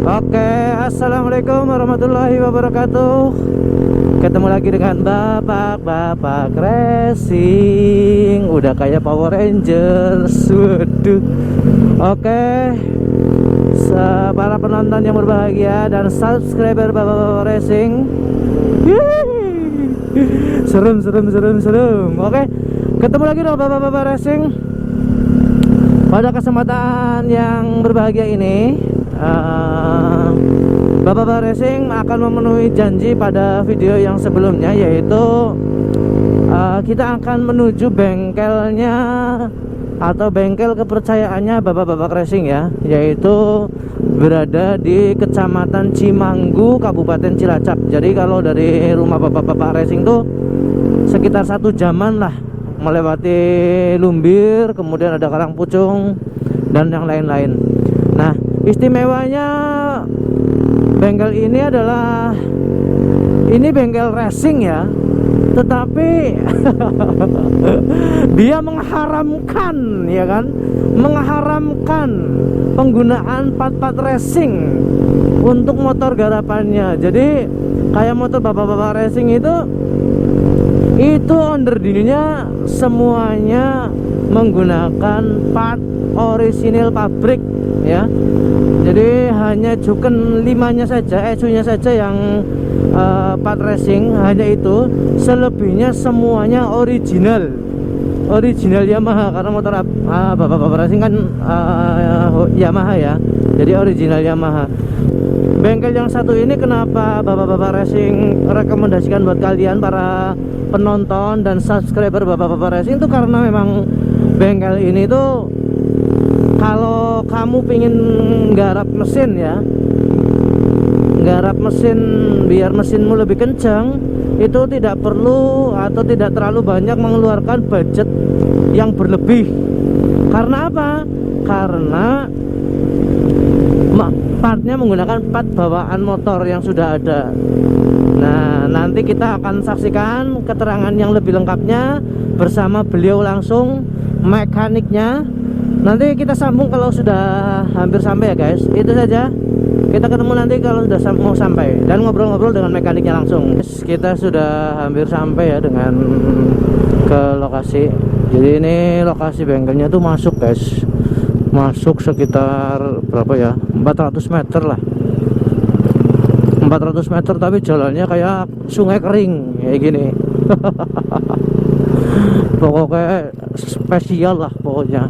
Oke, assalamualaikum warahmatullahi wabarakatuh. Ketemu lagi dengan Bapak Racing. Udah kayak Power Rangers. Waduh. Oke, para penonton yang berbahagia dan subscriber Bapak Racing. Serem. Oke, ketemu lagi dengan Bapak Racing. Pada kesempatan yang berbahagia ini, Bapak Racing akan memenuhi janji pada video yang sebelumnya, yaitu kita akan menuju bengkelnya atau bengkel kepercayaannya Bapak Racing ya, yaitu berada di Kecamatan Cimanggu, Kabupaten Cilacap. Jadi kalau dari rumah Bapak Racing tuh sekitar 1 jaman lah, melewati Lumbir, kemudian ada Karangpucung dan yang lain-lain. Nah, istimewanya bengkel ini adalah bengkel racing ya, tetapi dia mengharamkan ya kan, mengharamkan penggunaan part-part racing untuk motor garapannya. Jadi kayak motor Bapak Racing itu onderdilnya semuanya menggunakan part orisinil pabrik ya. Jadi hanya cuken 5-nya saja, ECU-nya saja yang part racing, hanya itu. Selebihnya semuanya original Yamaha, karena motor Bapak Racing kan Yamaha ya. Jadi original Yamaha. Bengkel yang satu ini kenapa Bapak Racing rekomendasikan buat kalian para penonton dan subscriber Bapak Racing itu karena memang bengkel ini tuh kalau kamu pingin garap mesin ya, garap mesin biar mesinmu lebih kencang, itu tidak perlu atau tidak terlalu banyak mengeluarkan budget yang berlebih. Karena apa? Karena partnya menggunakan part bawaan motor yang sudah ada. Nah, nanti kita akan saksikan keterangan yang lebih lengkapnya bersama beliau langsung, mekaniknya. Nanti kita sambung kalau sudah hampir sampai ya guys. Itu saja. Kita ketemu nanti kalau sudah mau sampai dan ngobrol-ngobrol dengan mekaniknya langsung. Kita sudah hampir sampai ya dengan ke lokasi. Jadi ini lokasi bengkelnya tuh masuk guys. Masuk sekitar berapa ya, 400 meter lah, 400 meter, tapi jalannya kayak sungai kering kayak gini. Pokoknya spesial lah pokoknya.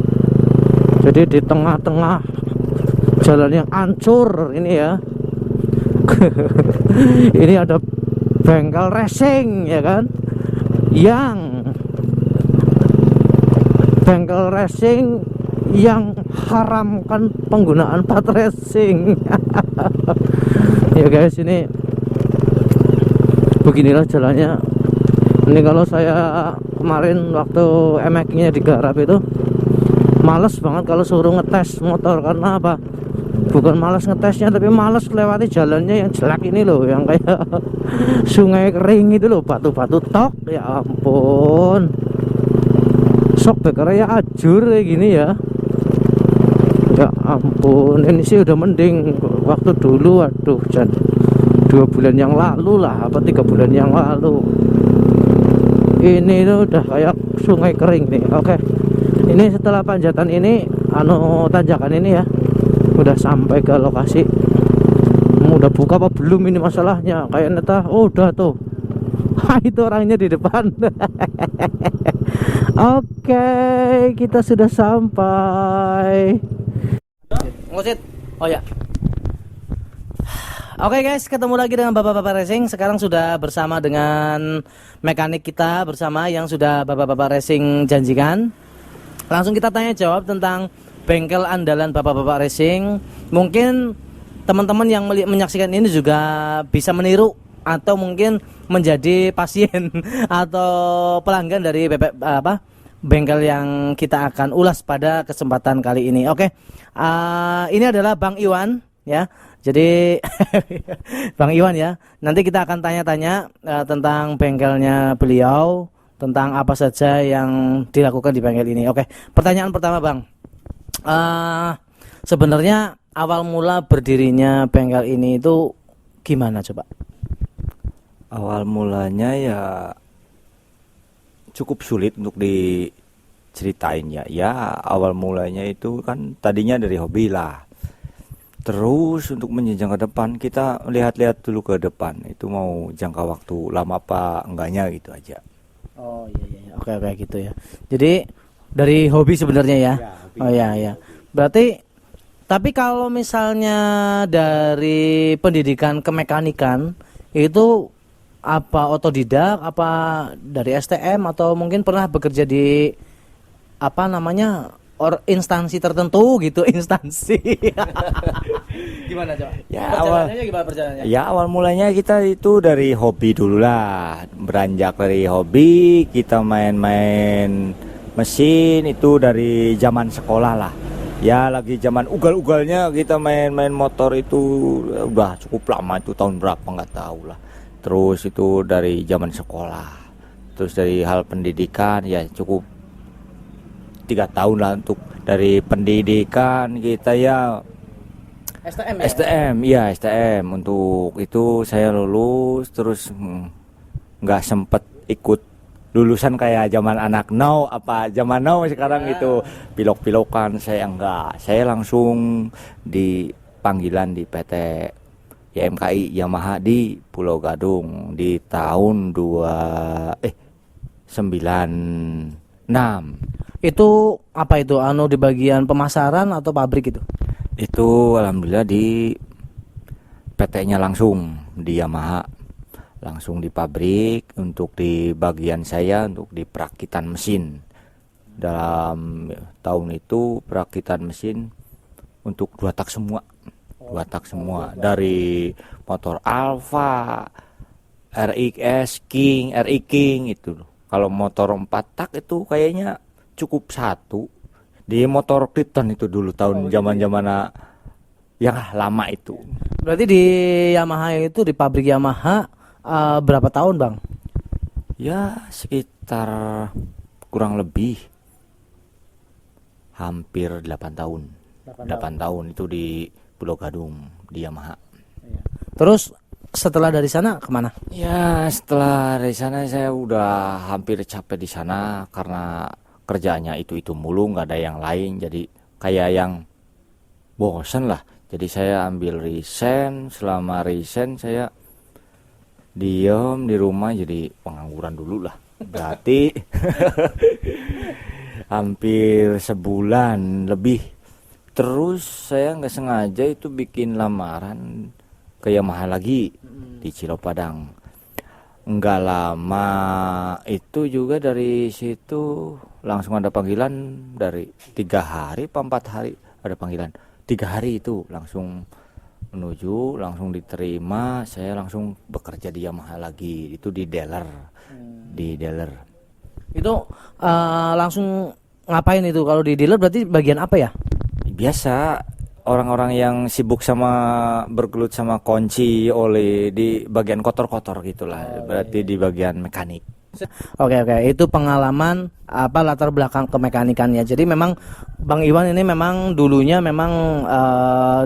Jadi di tengah-tengah jalan yang hancur ini ya. Ini ada bengkel racing ya kan, yang bengkel racing yang haramkan penggunaan part racing. Ya guys, ini beginilah jalannya. Ini kalau saya kemarin waktu MX-nya digarap itu males banget kalau suruh ngetes motor. Karena apa? Bukan males ngetesnya, tapi males lewati jalannya yang jelek ini loh, yang kayak sungai kering itu loh, batu-batu tok. Ya ampun, sok bekerja ajur kayak gini ya. Ya ampun, ini sih udah mending waktu dulu. Waduh, 2 bulan yang lalu lah, apa 3 bulan yang lalu. Ini tuh udah kayak sungai kering nih. Oke, ini setelah panjatan ini, tanjakan ini ya, udah sampai ke lokasi. Udah buka apa belum ini masalahnya? Kayaknya udah tuh. Itu orangnya di depan. Oke, kita sudah sampai. Ngusit. Oh ya. Oke guys, ketemu lagi dengan Bapak Racing. Sekarang sudah bersama dengan mekanik kita bersama yang sudah Bapak Racing janjikan. Langsung kita tanya jawab tentang bengkel andalan Bapak Racing. Mungkin teman-teman yang menyaksikan ini juga bisa meniru atau mungkin menjadi pasien atau pelanggan dari bengkel yang kita akan ulas pada kesempatan kali ini. Oke, ini adalah Bang Iwan ya. Jadi Bang Iwan ya, nanti kita akan tanya-tanya tentang bengkelnya beliau, tentang apa saja yang dilakukan di bengkel ini. Oke, pertanyaan pertama Bang, sebenarnya awal mula berdirinya bengkel ini itu gimana coba? Awal mulanya ya cukup sulit untuk diceritain ya. Ya awal mulanya itu kan tadinya dari hobi lah. Terus untuk menjenjang ke depan kita lihat-lihat dulu ke depan. Itu mau jangka waktu lama apa enggaknya gitu aja. Oh iya. Oke gitu ya. Jadi dari hobi sebenarnya ya. hobi. Oh iya. Berarti tapi kalau misalnya dari pendidikan kemekanikan itu apa otodidak, apa dari STM atau mungkin pernah bekerja di apa namanya instansi tertentu gitu instansi. Gimana coba? Ya awal mulanya kita itu dari hobi dulu lah. Beranjak dari hobi kita main-main mesin itu dari zaman sekolah lah. Ya lagi zaman ugal-ugalnya kita main-main motor itu udah cukup lama, itu tahun berapa nggak tahu lah. Terus itu dari zaman sekolah. Terus dari hal pendidikan ya cukup 3 tahun lah untuk dari pendidikan kita ya. STM ya? STM untuk itu saya lulus terus nggak sempet ikut lulusan kayak zaman anak now apa zaman now sekarang itu pilok-pilokan saya enggak, saya langsung di panggilan di PT YMKI Yamaha di Pulau Gadung di tahun 96. Itu apa itu di bagian pemasaran atau pabrik itu? Itu alhamdulillah di PT-nya langsung di Yamaha, langsung di pabrik untuk di bagian saya untuk di perakitan mesin. Dalam tahun itu perakitan mesin untuk 2 tak semua. 2 tak semua dari motor Alfa, RX King, RX King itu. Kalau motor 4 tak itu kayaknya cukup 1 di motor Krypton itu dulu tahun zaman-zaman yang lama itu. Berarti di Yamaha itu di pabrik Yamaha berapa tahun bang? Ya sekitar kurang lebih hampir 8 tahun. 8 tahun itu di Pulau Gadung di Yamaha. Terus setelah dari sana kemana? Ya setelah dari sana saya udah hampir capek di sana karena kerjaannya itu mulu, nggak ada yang lain, jadi kayak yang bosen lah. Jadi saya ambil resign. Selama resign saya diem di rumah jadi pengangguran dulu lah. Berarti hampir sebulan lebih. Terus saya nggak sengaja itu bikin lamaran ke Yamaha lagi di Cilopadang. Nggak lama itu juga dari situ langsung ada panggilan dari 3 hari apa 4 hari ada panggilan. 3 hari itu langsung menuju, langsung diterima, saya langsung bekerja di Yamaha lagi, itu di dealer. Di dealer. Itu langsung ngapain itu kalau di dealer berarti bagian apa ya? Biasa orang-orang yang sibuk sama bergelut sama kunci oli di bagian kotor-kotor gitulah, berarti di bagian mekanik. Oke, itu pengalaman apa latar belakang kemekanikannya. Jadi memang Bang Iwan ini memang dulunya memang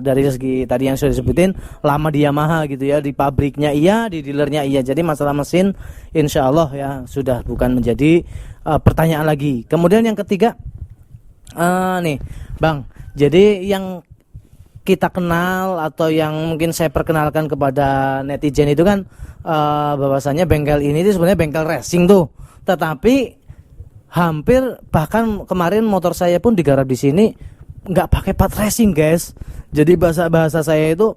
dari segi tadi yang sudah disebutin lama di Yamaha gitu ya, di pabriknya iya, di dealernya iya. Jadi masalah mesin insya Allah ya sudah bukan menjadi pertanyaan lagi. Kemudian yang ketiga nih Bang, jadi yang kita kenal atau yang mungkin saya perkenalkan kepada netizen itu kan bahwasanya bengkel ini itu sebenarnya bengkel racing tuh, tetapi hampir bahkan kemarin motor saya pun digarap di sini nggak pakai plat racing guys. Jadi bahasa saya itu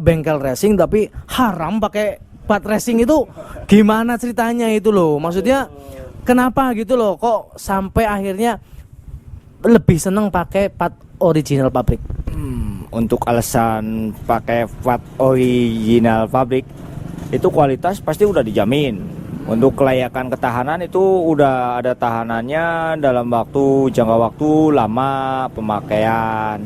bengkel racing tapi haram pakai plat racing. Itu gimana ceritanya itu loh, maksudnya kenapa gitu loh kok sampai akhirnya lebih seneng pakai plat original pabrik? Untuk alasan pakai plat original pabrik itu kualitas pasti udah dijamin. Untuk kelayakan ketahanan itu udah ada tahanannya dalam jangka waktu lama pemakaian.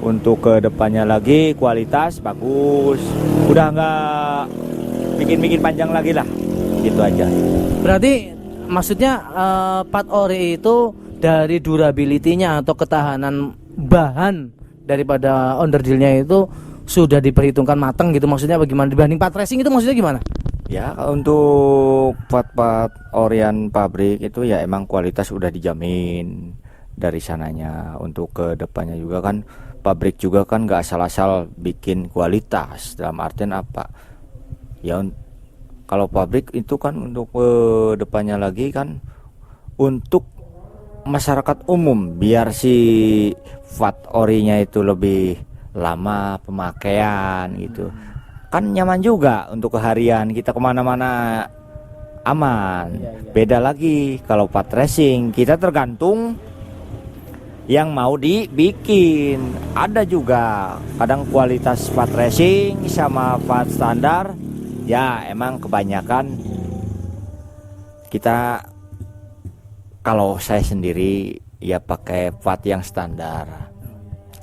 Untuk kedepannya lagi kualitas bagus, udah nggak bikin panjang lagi lah, gitu aja. Berarti maksudnya plat ori itu dari durability-nya atau ketahanan bahan daripada onderdilnya itu sudah diperhitungkan matang gitu, maksudnya bagaimana dibanding part racing itu, maksudnya gimana? Ya, untuk part-part Orion pabrik itu ya emang kualitas udah dijamin dari sananya. Untuk ke depannya juga kan pabrik juga kan nggak asal-asal bikin kualitas. Dalam artian apa? Ya kalau pabrik itu kan untuk ke depannya lagi kan untuk masyarakat umum, biar si VAT orinya itu lebih lama pemakaian gitu, kan nyaman juga untuk keharian kita kemana-mana aman. Beda lagi kalau part racing, kita tergantung yang mau dibikin. Ada juga kadang kualitas part racing sama part standar ya emang kebanyakan kita, kalau saya sendiri ya pakai part yang standar.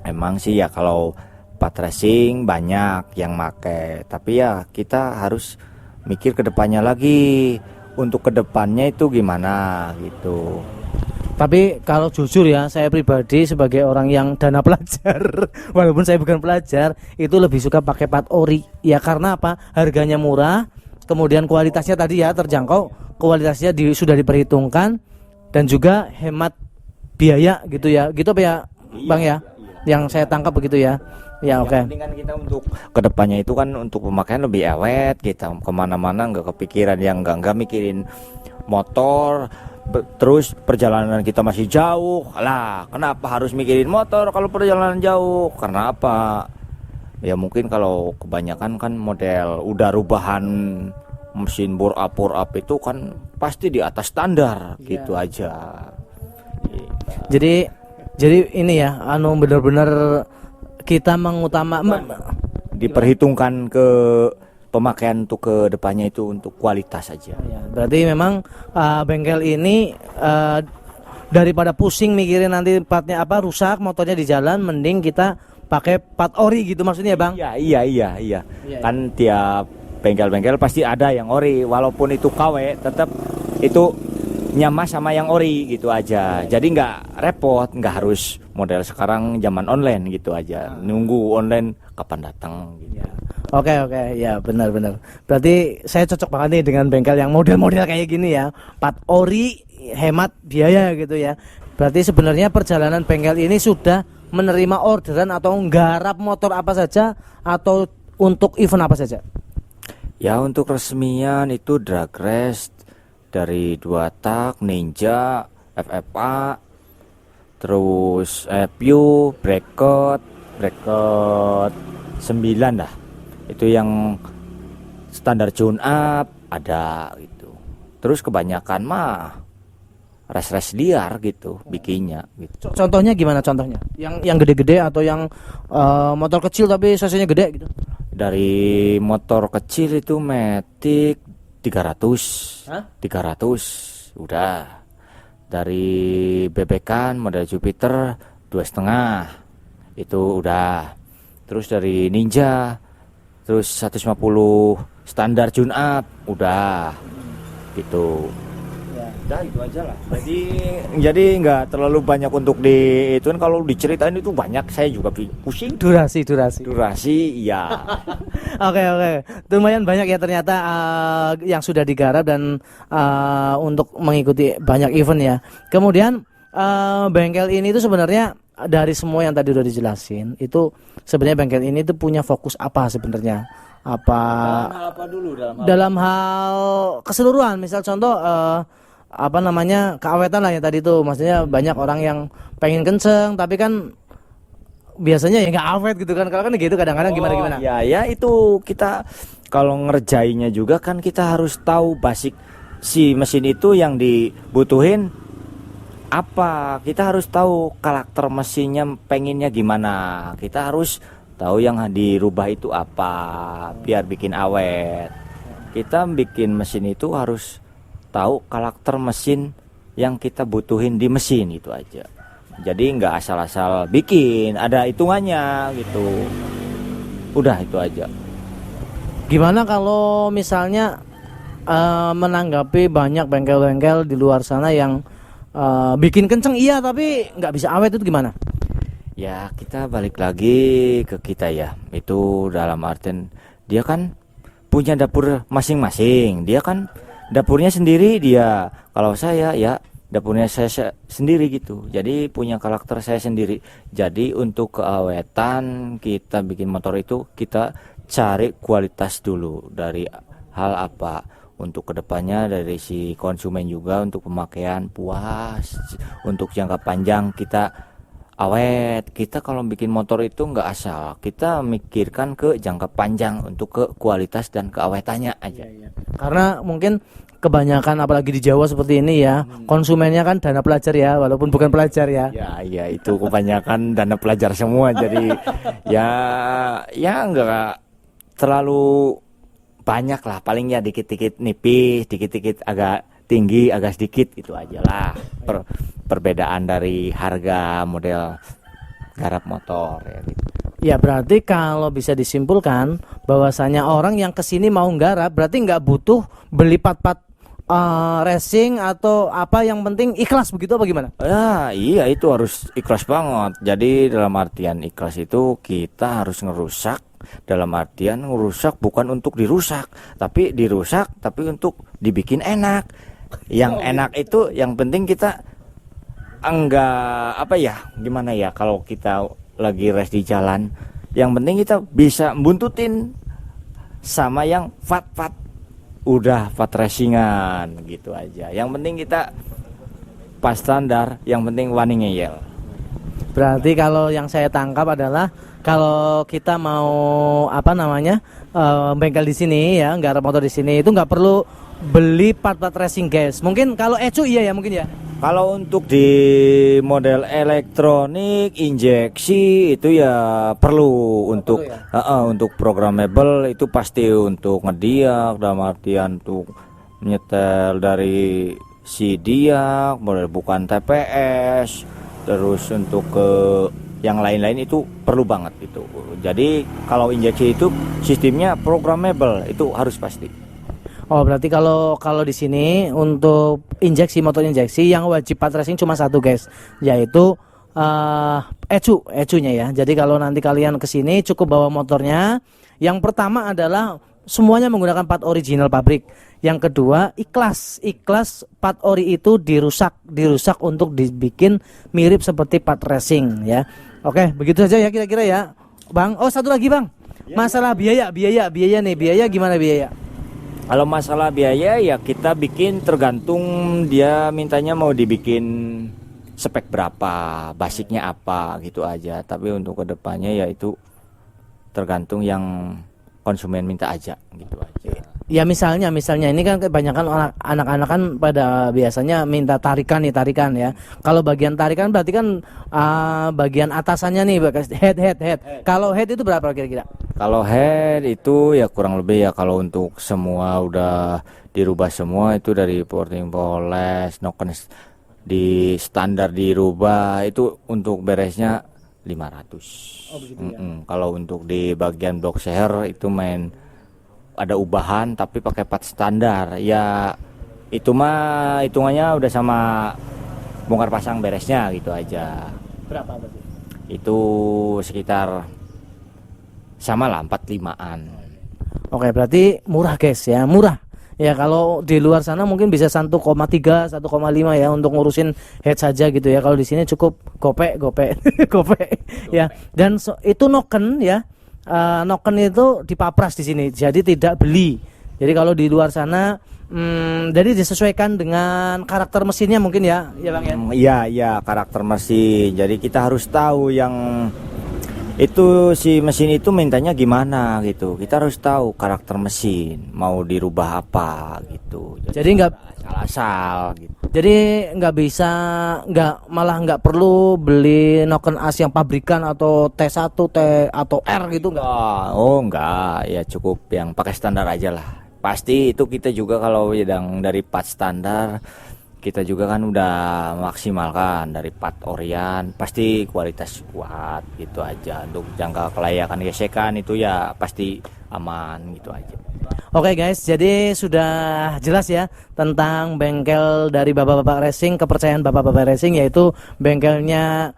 Emang sih ya kalau part racing banyak yang make, tapi ya kita harus mikir ke depannya lagi, untuk ke depannya itu gimana gitu. Tapi kalau jujur ya, saya pribadi sebagai orang yang dana pelajar walaupun saya bukan pelajar, itu lebih suka pakai part ori. Ya karena apa? Harganya murah, kemudian kualitasnya tadi ya terjangkau, kualitasnya sudah diperhitungkan, dan juga hemat biaya gitu ya. Gitu apa ya Bang ya? Yang saya tangkap begitu ya. Ya oke. Yang penting kan kita untuk kedepannya itu kan untuk pemakaian lebih awet, kita kemana-mana nggak kepikiran yang nggak mikirin motor. Terus perjalanan kita masih jauh lah, kenapa harus mikirin motor kalau perjalanan jauh? Karena apa? Ya mungkin kalau kebanyakan kan model udah rubahan mesin bore up itu kan pasti di atas standar gitu aja. Jadi ini ya, benar-benar kita diperhitungkan ke pemakaian untuk ke depannya itu untuk kualitas saja. Ya, berarti memang bengkel ini daripada pusing mikirin nanti partnya apa rusak motornya di jalan, mending kita pakai part ori gitu maksudnya Bang? Iya. Kan tiap bengkel-bengkel pasti ada yang ori, walaupun itu KW tetap itu nyama sama yang ori gitu aja. Jadi nggak repot, nggak harus model sekarang zaman online gitu aja, nunggu online kapan datang gitu. Oke, ya benar. Berarti saya cocok banget nih dengan bengkel yang model-model kayak gini ya, part ori, hemat biaya gitu ya. Berarti sebenarnya perjalanan bengkel ini sudah menerima orderan atau nggarap motor apa saja, atau untuk event apa saja? Ya untuk resmian itu drag race dari 2 tak, Ninja, FFA, terus FU, bracket 9 dah. Itu yang standar tune up ada gitu. Terus kebanyakan mah race liar gitu bikinnya gitu. Contohnya gimana contohnya? Yang gede-gede atau yang motor kecil tapi cc-nya gede gitu? Dari motor kecil itu Matic 300. Hah? 300 udah. Dari bebekan model Jupiter 2,5 itu udah. Terus dari Ninja terus 150 standar tune up udah gitu. Udah itu aja lah. Jadi nggak terlalu banyak untuk di itu kan, kalau diceritain itu banyak, saya juga pusing. Durasi ya. Oke. Lumayan banyak ya ternyata yang sudah digarap dan untuk mengikuti banyak event ya. Kemudian bengkel ini itu sebenarnya dari semua yang tadi udah dijelasin, itu sebenarnya bengkel ini tuh punya fokus apa sebenarnya? Dalam hal keseluruhan, misal contoh keawetan lah ya tadi tuh, maksudnya banyak orang yang pengen kenceng tapi kan biasanya ya nggak awet gitu kan, kalau kan gitu kadang-kadang gimana ya itu kita kalau ngerjainnya juga kan kita harus tahu basic si mesin itu yang dibutuhin apa, kita harus tahu karakter mesinnya pengennya gimana, kita harus tahu yang dirubah itu apa biar bikin awet. Kita bikin mesin itu harus tahu karakter mesin yang kita butuhin di mesin itu aja. Jadi nggak asal-asal bikin, ada hitungannya gitu. Udah itu aja. Gimana kalau misalnya menanggapi banyak bengkel-bengkel di luar sana yang bikin kenceng iya tapi nggak bisa awet, itu gimana? Ya kita balik lagi ke kita ya. Itu dalam artian dia kan punya dapur masing-masing. Dia kan dapurnya sendiri dia. Kalau saya ya dapurnya saya sendiri gitu. Jadi punya karakter saya sendiri. Jadi untuk keawetan kita bikin motor itu kita cari kualitas dulu dari hal apa. Untuk kedepannya dari si konsumen juga untuk pemakaian puas. Untuk jangka panjang kita awet. Kita kalau bikin motor itu nggak asal, kita mikirkan ke jangka panjang untuk ke kualitas dan keawetannya aja. Karena mungkin kebanyakan apalagi di Jawa seperti ini ya, konsumennya kan dana pelajar ya, walaupun bukan pelajar ya. Ya itu kebanyakan dana pelajar semua. Jadi ya nggak terlalu banyak lah, paling ya dikit-dikit nipis, dikit-dikit agak tinggi, agak sedikit, itu aja lah perbedaan dari harga model garap motor ya gitu. Ya berarti kalau bisa disimpulkan bahwasanya orang yang kesini mau nggarap berarti nggak butuh beli part-part racing atau apa, yang penting ikhlas, begitu apa gimana? Ya iya, itu harus ikhlas banget. Jadi dalam artian ikhlas itu kita harus ngerusak, dalam artian ngerusak bukan untuk dirusak, tapi dirusak tapi untuk dibikin enak. Yang enak itu yang penting kita enggak apa ya, gimana ya, kalau kita lagi race di jalan, yang penting kita bisa buntutin sama yang fat udah fat racingan gitu aja. Yang penting kita pas standar, yang penting wani ngeyel. Berarti kalau yang saya tangkap adalah kalau kita mau apa namanya bengkel di sini ya, nggarap motor di sini itu nggak perlu beli part-part racing guys. Mungkin kalau ecu iya ya, mungkin ya. Kalau untuk di model elektronik injeksi itu ya perlu untuk untuk programmable itu pasti, untuk ngediak dalam artian untuk nyetel dari si diak model bukan TPS, terus untuk ke yang lain-lain itu perlu banget itu. Jadi kalau injeksi itu sistemnya programmable, itu harus pasti. Oh berarti kalau di sini untuk injeksi, motor injeksi yang wajib part racing cuma satu guys, yaitu ecunya ya. Jadi kalau nanti kalian kesini cukup bawa motornya. Yang pertama adalah semuanya menggunakan part original pabrik. Yang kedua ikhlas part ori itu dirusak untuk dibikin mirip seperti part racing ya. Oke begitu saja ya kira-kira ya Bang. Oh satu lagi Bang, masalah biaya nih, biaya gimana biaya? Kalau masalah biaya ya kita bikin tergantung dia mintanya mau dibikin spek berapa, basicnya apa gitu aja. Tapi untuk kedepannya ya itu tergantung yang konsumen minta aja gitu aja. Ya misalnya ini kan kebanyakan anak-anak kan pada biasanya minta tarikan ya. Kalau bagian tarikan berarti kan bagian atasannya nih head. Kalau head itu berapa kira-kira? Kalau head itu ya kurang lebih ya, kalau untuk semua udah dirubah semua itu dari porting poles, noken di standar dirubah itu untuk beresnya 500. Oh, begitu ya. Kalau untuk di bagian block share itu ada ubahan tapi pakai part standar ya, itu mah hitungannya udah sama bongkar pasang beresnya gitu aja. Berapa berarti? Itu sekitar sama lah 45-an. Oke berarti murah guys ya, murah ya. Kalau di luar sana mungkin bisa 1,3 1,5 ya untuk ngurusin head saja gitu ya. Kalau di sini cukup gope ya. Dan itu noken ya. Noken itu dipapras di sini, jadi tidak beli. Jadi kalau di luar sana, jadi disesuaikan dengan karakter mesinnya mungkin ya, ya Bang ya. Iya karakter mesin. Jadi kita harus tahu yang itu si mesin itu mintanya gimana gitu. Kita harus tahu karakter mesin mau dirubah apa gitu. Jadi nggak asal gitu. Jadi malah nggak perlu beli noken as yang pabrikan atau T1 atau R gitu nggak? Oh enggak, ya cukup yang pakai standar aja lah. Pasti itu kita juga kalau yang dari part standar kita juga kan udah maksimalkan dari part orian, pasti kualitas kuat gitu aja. Untuk jangka kelayakan gesekan itu ya pasti aman gitu aja. Oke guys, jadi sudah jelas ya tentang bengkel dari Bapak-Bapak Racing, kepercayaan Bapak-Bapak Racing, yaitu bengkelnya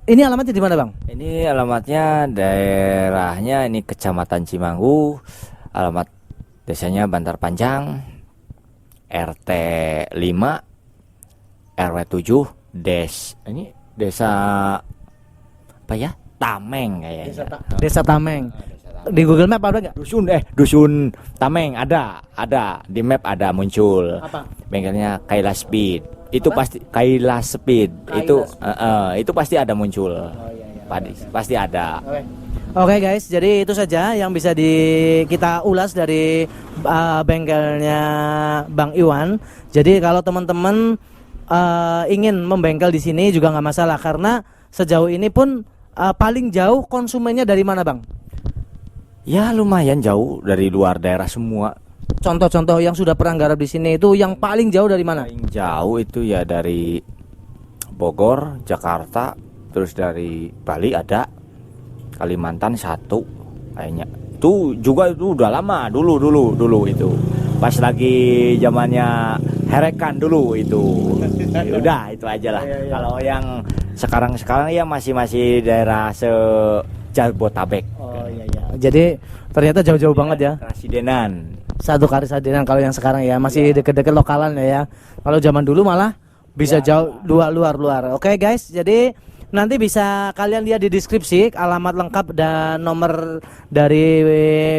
Ini alamatnya di mana, Bang? Ini alamatnya daerahnya ini Kecamatan Cimanggu, alamat desanya Bantar Panjang, RT 5 RW 7 ini desa apa ya? Tameng kayaknya. Desa Tameng. Di Google Map ada nggak? Dusun Tameng ada di map ada muncul. Apa? Bengkelnya Kaila Speed. Itu Apa? pasti Kaila Speed. Kaila Itu pasti ada muncul. Pasti ada. Oke guys, jadi itu saja yang bisa kita ulas dari bengkelnya Bang Iwan. Jadi kalau teman-teman ingin membengkel di sini juga nggak masalah karena sejauh ini pun paling jauh konsumennya dari mana, Bang? Ya lumayan jauh dari luar daerah semua. Contoh-contoh yang sudah pernah garap di sini itu yang paling jauh dari mana? Paling jauh itu ya dari Bogor, Jakarta, terus dari Bali ada, Kalimantan satu kayaknya. Itu juga itu udah lama dulu itu. Pas lagi zamannya Herekan dulu itu. Ya udah itu aja lah. Kalau yang sekarang ya masih daerah Jabotabek. Oh iya. Jadi ternyata jauh-jauh banget ya. Karasidenan. Satu Karasidenan kalau yang sekarang ya masih deket-deket lokalan ya. Kalau zaman dulu malah bisa jauh luar. Oke guys, jadi nanti bisa kalian lihat di deskripsi alamat lengkap dan nomor dari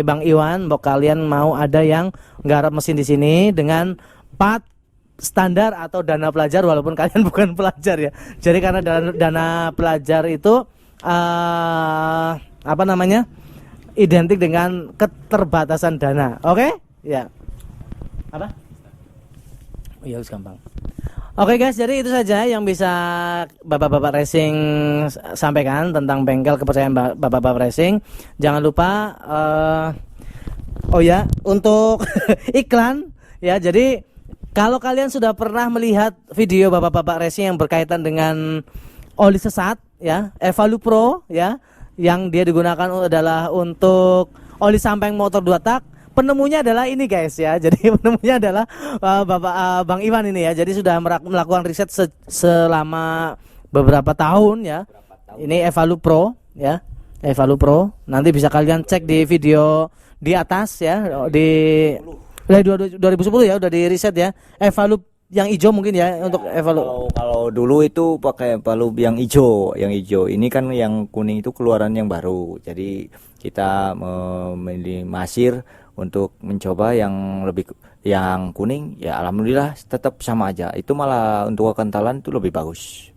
Bang Iwan. Bahwa kalian mau ada yang garap mesin di sini dengan part standar atau dana pelajar walaupun kalian bukan pelajar ya. Jadi karena dana pelajar itu apa namanya? Identik dengan keterbatasan dana. Oke? Ya. Apa? Iya, gampang. Oke guys, jadi itu saja yang bisa Bapak-bapak racing sampaikan tentang bengkel kepercayaan Bapak-bapak racing. Jangan lupa oh ya, untuk iklan ya. Jadi kalau kalian sudah pernah melihat video Bapak-bapak racing yang berkaitan dengan oli sesat ya, Evalu Pro ya, yang dia digunakan adalah untuk oli sampeng motor 2 tak. Penemunya adalah ini guys ya. Jadi penemunya adalah Bang Iwan ini ya. Jadi sudah melakukan riset selama beberapa tahun ya. Ini Evalu Pro ya. Evalu Pro. Nanti bisa kalian cek di video di atas ya, di 2010 ya udah di riset ya. Evalu yang hijau mungkin ya, untuk Evalu. Kalau dulu itu pakai Evalu yang hijau. Ini kan yang kuning itu keluaran yang baru. Jadi kita meminimalisir untuk mencoba yang kuning ya, alhamdulillah tetap sama aja. Itu malah untuk kekentalan itu lebih bagus.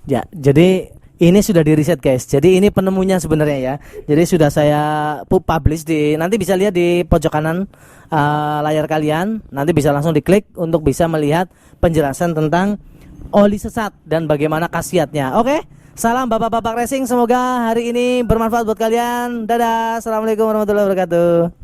Ya, jadi ini sudah di riset guys. Jadi ini penemunya sebenarnya ya. Jadi sudah saya publish nanti bisa lihat di pojok kanan layar kalian. Nanti bisa langsung diklik untuk bisa melihat penjelasan tentang oli sesat dan bagaimana khasiatnya. Oke, salam Bapak-bapak racing. Semoga hari ini bermanfaat buat kalian. Dadah. Assalamualaikum warahmatullahi wabarakatuh.